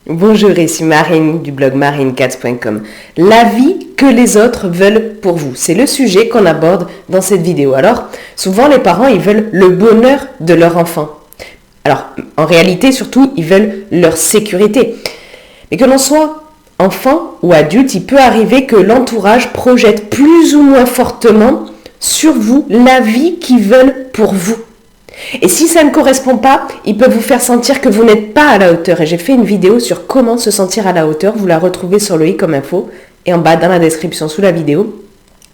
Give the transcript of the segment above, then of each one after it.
Bonjour, ici Marine du blog marinecats.com. La vie que les autres veulent pour vous, c'est le sujet qu'on aborde dans cette vidéo. Alors, souvent les parents, ils veulent le bonheur de leur enfant. Alors, en réalité, surtout, ils veulent leur sécurité. Mais que l'on soit enfant ou adulte, il peut arriver que l'entourage projette plus ou moins fortement sur vous la vie qu'ils veulent pour vous. Et si ça ne correspond pas, ils peuvent vous faire sentir que vous n'êtes pas à la hauteur. Et j'ai fait une vidéo sur comment se sentir à la hauteur. Vous la retrouvez sur le i comme info et en bas dans la description sous la vidéo.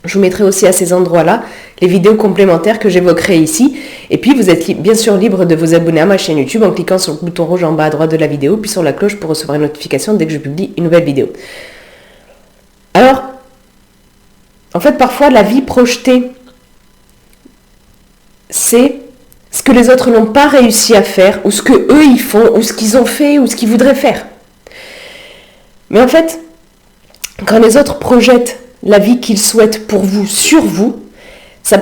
Je vous mettrai aussi à ces endroits-là les vidéos complémentaires que j'évoquerai ici. Et puis vous êtes bien sûr libre de vous abonner à ma chaîne YouTube en cliquant sur le bouton rouge en bas à droite de la vidéo, puis sur la cloche pour recevoir une notification dès que je publie une nouvelle vidéo. Alors, en fait, parfois la vie projetée, c'est ce que les autres n'ont pas réussi à faire, ou ce que eux ils font, ou ce qu'ils ont fait, ou ce qu'ils voudraient faire. Mais en fait, quand les autres projettent la vie qu'ils souhaitent pour vous, sur vous, il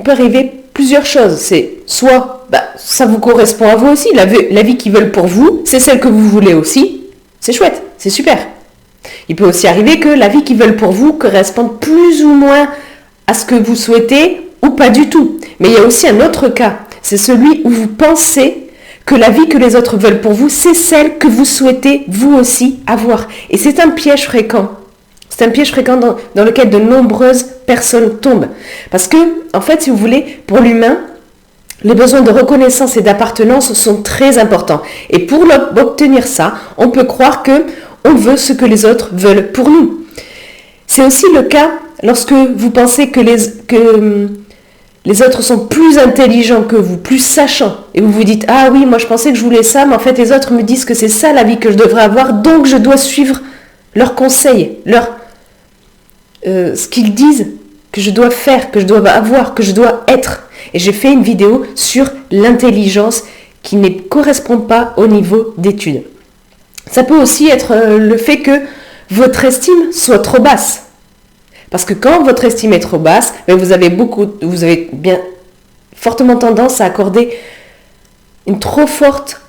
peut arriver plusieurs choses. C'est soit, ça vous correspond à vous aussi, la vie qu'ils veulent pour vous, c'est celle que vous voulez aussi, c'est chouette, c'est super. Il peut aussi arriver que la vie qu'ils veulent pour vous corresponde plus ou moins à ce que vous souhaitez, ou pas du tout. Mais il y a aussi un autre cas, c'est celui où vous pensez que la vie que les autres veulent pour vous, c'est celle que vous souhaitez vous aussi avoir. Et c'est un piège fréquent. C'est un piège fréquent dans lequel de nombreuses personnes tombent. Parce que, en fait, si vous voulez, pour l'humain, les besoins de reconnaissance et d'appartenance sont très importants. Et pour obtenir ça, on peut croire qu'on veut ce que les autres veulent pour nous. C'est aussi le cas lorsque vous pensez que les autres sont plus intelligents que vous, plus sachants. Et vous vous dites, ah oui, moi je pensais que je voulais ça, mais en fait les autres me disent que c'est ça la vie que je devrais avoir, donc je dois suivre leurs conseils, ce qu'ils disent que je dois faire, que je dois avoir, que je dois être. Et j'ai fait une vidéo sur l'intelligence qui ne correspond pas au niveau d'études. Ça peut aussi être le fait que votre estime soit trop basse. Parce que quand votre estime est trop basse, vous avez bien fortement tendance à accorder une trop forte,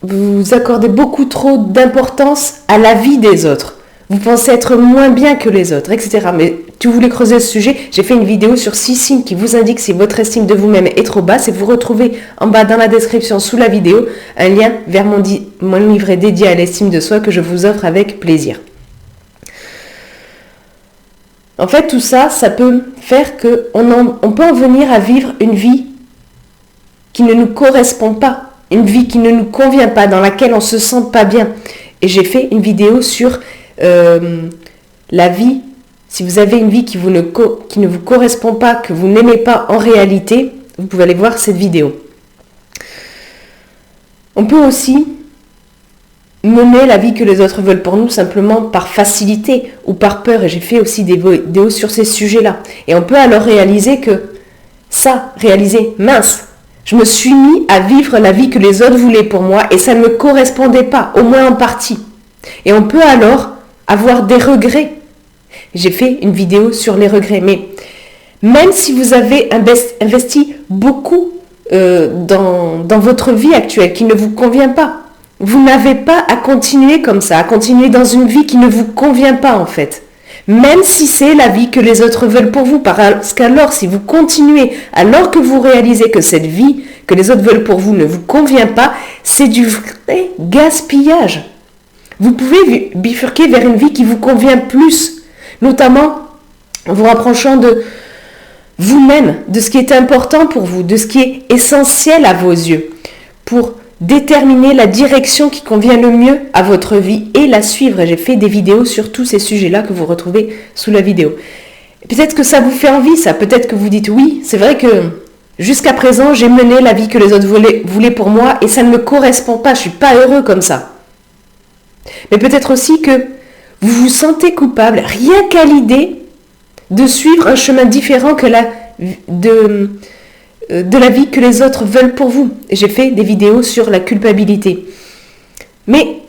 vous accordez beaucoup trop d'importance à la vie des autres. Vous pensez être moins bien que les autres, etc. Mais si vous voulez creuser ce sujet, j'ai fait une vidéo sur 6 signes qui vous indiquent si votre estime de vous-même est trop basse et vous retrouvez en bas dans la description sous la vidéo un lien vers mon livret dédié à l'estime de soi que je vous offre avec plaisir. En fait, tout ça, ça peut faire qu'on peut en venir à vivre une vie qui ne nous correspond pas, une vie qui ne nous convient pas, dans laquelle on ne se sent pas bien. Et j'ai fait une vidéo sur la vie. Si vous avez une vie qui ne vous correspond pas, que vous n'aimez pas en réalité, vous pouvez aller voir cette vidéo. On peut aussi mener la vie que les autres veulent pour nous simplement par facilité ou par peur. Et j'ai fait aussi des vidéos sur ces sujets-là. Et on peut alors réaliser mince, je me suis mis à vivre la vie que les autres voulaient pour moi et ça ne me correspondait pas, au moins en partie. Et on peut alors avoir des regrets. J'ai fait une vidéo sur les regrets. Mais même si vous avez investi beaucoup dans votre vie actuelle qui ne vous convient pas, vous n'avez pas à continuer comme ça, à continuer dans une vie qui ne vous convient pas en fait. Même si c'est la vie que les autres veulent pour vous. Parce qu'alors, si vous continuez, alors que vous réalisez que cette vie que les autres veulent pour vous ne vous convient pas, c'est du vrai gaspillage. Vous pouvez bifurquer vers une vie qui vous convient plus, notamment en vous rapprochant de vous-même, de ce qui est important pour vous, de ce qui est essentiel à vos yeux, pour déterminer la direction qui convient le mieux à votre vie et la suivre. J'ai fait des vidéos sur tous ces sujets-là que vous retrouvez sous la vidéo. Peut-être que ça vous fait envie, ça. Peut-être que vous dites oui, c'est vrai que jusqu'à présent, j'ai mené la vie que les autres voulaient pour moi et ça ne me correspond pas, je ne suis pas heureux comme ça. Mais peut-être aussi que vous vous sentez coupable, rien qu'à l'idée de suivre un chemin différent que de la vie que les autres veulent pour vous. Et j'ai fait des vidéos sur la culpabilité. Mais,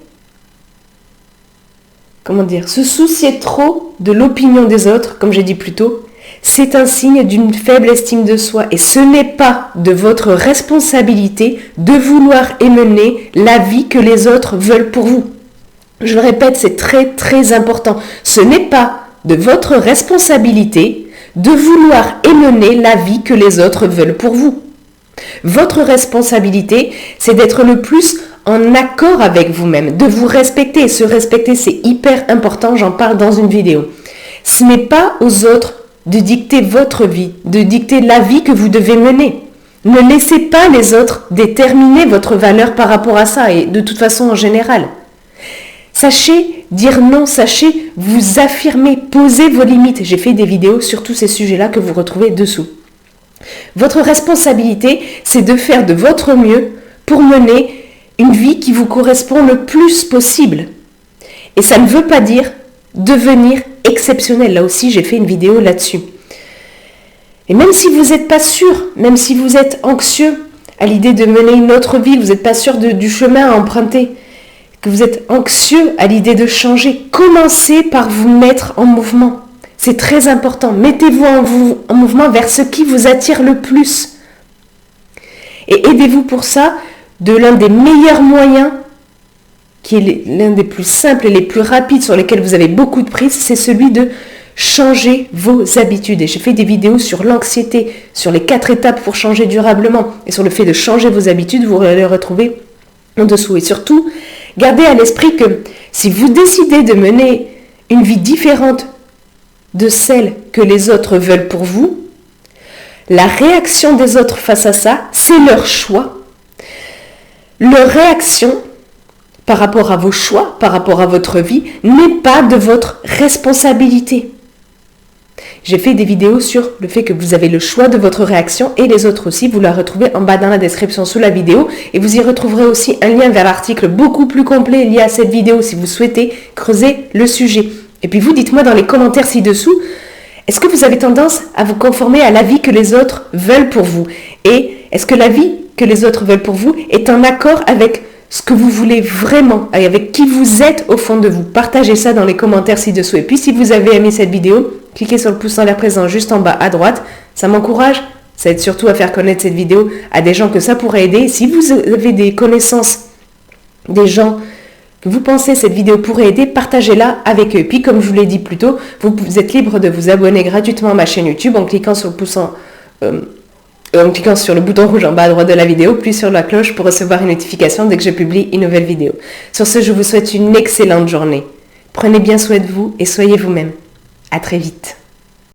se soucier trop de l'opinion des autres, comme j'ai dit plus tôt, c'est un signe d'une faible estime de soi et ce n'est pas de votre responsabilité de vouloir et mener la vie que les autres veulent pour vous. Je le répète, c'est très très important. Ce n'est pas de votre responsabilité de vouloir et mener la vie que les autres veulent pour vous. Votre responsabilité, c'est d'être le plus en accord avec vous-même, de vous respecter. Et se respecter, c'est hyper important, j'en parle dans une vidéo. Ce n'est pas aux autres de dicter votre vie, de dicter la vie que vous devez mener. Ne laissez pas les autres déterminer votre valeur par rapport à ça et de toute façon en général. Sachez dire non, sachez vous affirmer, posez vos limites. J'ai fait des vidéos sur tous ces sujets-là que vous retrouvez dessous. Votre responsabilité, c'est de faire de votre mieux pour mener une vie qui vous correspond le plus possible. Et ça ne veut pas dire devenir exceptionnel. Là aussi, j'ai fait une vidéo là-dessus. Et même si vous n'êtes pas sûr, même si vous êtes anxieux à l'idée de mener une autre vie, vous n'êtes pas sûr du chemin à emprunter, que vous êtes anxieux à l'idée de changer, commencez par vous mettre en mouvement. C'est très important. Mettez-vous en mouvement vers ce qui vous attire le plus. Et aidez-vous pour ça de l'un des meilleurs moyens, qui est l'un des plus simples et les plus rapides sur lesquels vous avez beaucoup de prise, c'est celui de changer vos habitudes. Et j'ai fait des vidéos sur l'anxiété, sur les 4 étapes pour changer durablement et sur le fait de changer vos habitudes, vous allez les retrouver en dessous. Et surtout, gardez à l'esprit que si vous décidez de mener une vie différente de celle que les autres veulent pour vous, la réaction des autres face à ça, c'est leur choix. Leur réaction par rapport à vos choix, par rapport à votre vie, n'est pas de votre responsabilité. J'ai fait des vidéos sur le fait que vous avez le choix de votre réaction et les autres aussi. Vous la retrouvez en bas dans la description sous la vidéo et vous y retrouverez aussi un lien vers l'article beaucoup plus complet lié à cette vidéo si vous souhaitez creuser le sujet. Et puis vous, dites-moi dans les commentaires ci-dessous, est-ce que vous avez tendance à vous conformer à la vie que les autres veulent pour vous? Et est-ce que la vie que les autres veulent pour vous est en accord avec ce que vous voulez vraiment, et avec qui vous êtes au fond de vous? Partagez ça dans les commentaires ci-dessous. Et puis si vous avez aimé cette vidéo, cliquez sur le pouce en l'air présent juste en bas à droite. Ça m'encourage, ça aide surtout à faire connaître cette vidéo à des gens que ça pourrait aider. Si vous avez des connaissances, des gens que vous pensez cette vidéo pourrait aider, partagez-la avec eux. Puis comme je vous l'ai dit plus tôt, vous êtes libre de vous abonner gratuitement à ma chaîne YouTube en cliquant sur le bouton rouge en bas à droite de la vidéo, puis sur la cloche pour recevoir une notification dès que je publie une nouvelle vidéo. Sur ce, je vous souhaite une excellente journée. Prenez bien soin de vous et soyez vous-même. À très vite.